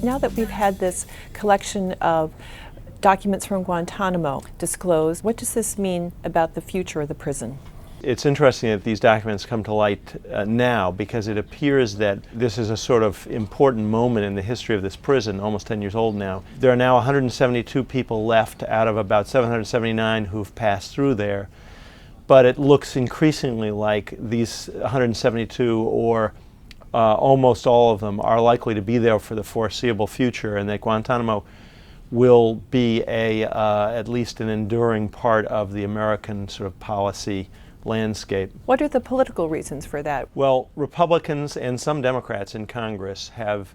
Now that we've had this collection of documents from Guantanamo disclosed, what does this mean about the future of the prison? It's interesting that these documents come to light now, because it appears that this is a sort of important moment in the history of this prison, almost 10 years old now. There are now 172 people left out of about 779 who've passed through there, but it looks increasingly like these 172, or almost all of them, are likely to be there for the foreseeable future, and that Guantanamo will be at least an enduring part of the American sort of policy landscape. What are the political reasons for that? Well, Republicans and some Democrats in Congress have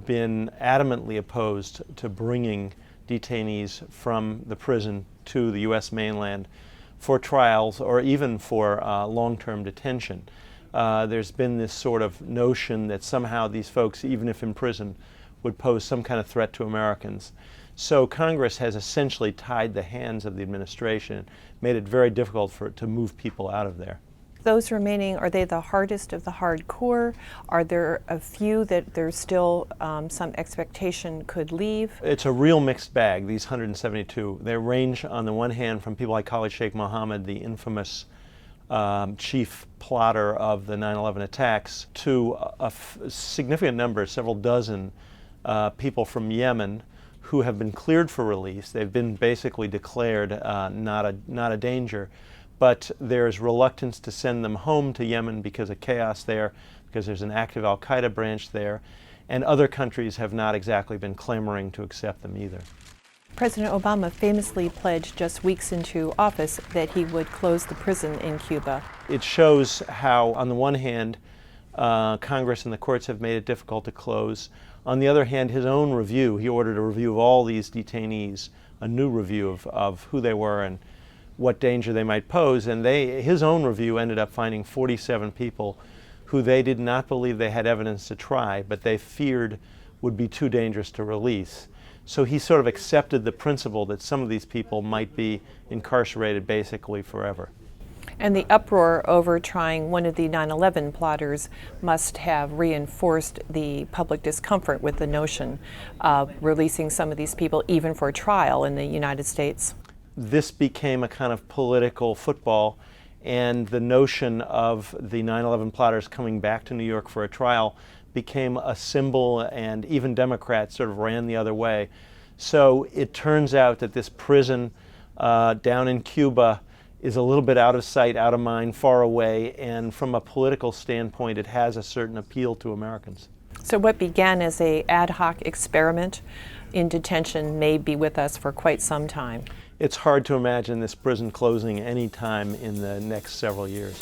been adamantly opposed to bringing detainees from the prison to the U.S. mainland for trials or even for long-term detention. There's been this sort of notion that somehow these folks, even if in prison, would pose some kind of threat to Americans. So Congress has essentially tied the hands of the administration, made it very difficult for it to move people out of there. Those remaining, are they the hardest of the hardcore? Are there a few that there's still some expectation could leave? It's a real mixed bag, these 172. They range on the one hand from people like Khalid Sheikh Mohammed, the infamous chief plotter of the 9/11 attacks, to a significant number, several dozen people from Yemen who have been cleared for release. They've been basically declared not a danger, but there's reluctance to send them home to Yemen because of chaos there, because there's an active al-Qaeda branch there, and other countries have not exactly been clamoring to accept them either. President Obama famously pledged just weeks into office that he would close the prison in Cuba. It shows how, on the one hand, Congress and the courts have made it difficult to close. On the other hand, his own review, he ordered a review of all these detainees, a new review of who they were and what danger they might pose, and his own review ended up finding 47 people who they did not believe they had evidence to try, but they feared would be too dangerous to release. So he sort of accepted the principle that some of these people might be incarcerated basically forever. And the uproar over trying one of the 9/11 plotters must have reinforced the public discomfort with the notion of releasing some of these people even for trial in the United States. This became a kind of political football, and the notion of the 9/11 plotters coming back to New York for a trial became a symbol, and even Democrats sort of ran the other way. So it turns out that this prison down in Cuba is a little bit out of sight, out of mind, far away, and from a political standpoint it has a certain appeal to Americans. So what began as an ad hoc experiment in detention may be with us for quite some time. It's hard to imagine this prison closing any time in the next several years.